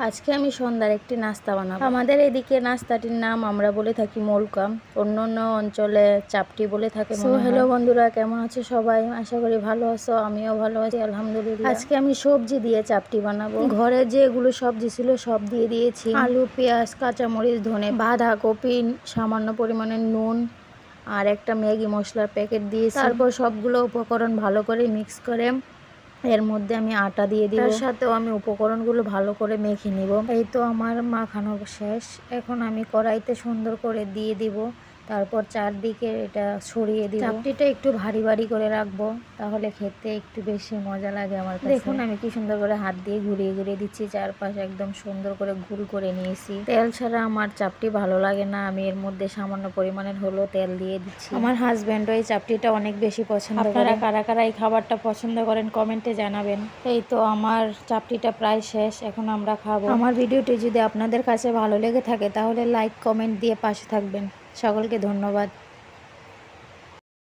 আজকে আমি সন্ধ্যার একটি নাস্তা বানাবো। আমাদের এদিকে নাস্তাটির নাম আমরা বলে থাকি মোলকা, অন্য অন্য অঞ্চলে চাপটি বলে থাকে। হ্যালো বন্ধুরা, কেমন আছো সবাই? আশা করি ভালো আছো, আমিও ভালো আছি আলহামদুলিল্লাহ। আজকে আমি সবজি দিয়ে চাপটি বানাবো। ঘরে যেগুলো সবজি ছিল সব দিয়ে দিয়েছি, আলু, পেঁয়াজ, কাঁচামরিচ, ধনে, বাঁধাকপি, সামান্য পরিমাণে নুন আর একটা ম্যাগি মশলার প্যাকেট দিয়েছি। তারপর সবগুলো উপকরণ ভালো করে মিক্স করে এর মধ্যে আমি আটা দিয়ে দিব। তার সাথেও আমি উপকরণগুলো ভালো করে মেখে নিব। এই তো আমার মাখানো শেষ। এখন আমি কড়াইতে সুন্দর করে দিয়ে দিব, তারপর চারদিকে এটা ছড়িয়ে দিব। চাপটিটা একটু ভারী ভারী করে রাখবো, তাহলে খেতে একটু বেশি মজা লাগে আমার কাছে। দেখুন আমি কি সুন্দর করে হাত দিয়ে ঘুরিয়ে ঘুরিয়ে দিচ্ছি, চারপাশে একদম সুন্দর করে গোল করে নিয়েছি। তেল ছাড়া আমার চাপটি ভালো লাগে না, আমি এর মধ্যে সামান্য পরিমাণের হলো তেল দিয়ে দিচ্ছি। আমার হাজব্যান্ডও এই চাপটিটা অনেক বেশি পছন্দ করে। আপনারা কারা কারা এই খাবারটা পছন্দ করেন কমেন্টে জানাবেন। এই তো আমার চাপটিটা প্রায় শেষ, এখন আমরা খাবো। আমার ভিডিওটি যদি আপনাদের কাছে ভালো লেগে থাকে তাহলে লাইক কমেন্ট দিয়ে পাশে থাকবেন। সকলকে ধন্যবাদ।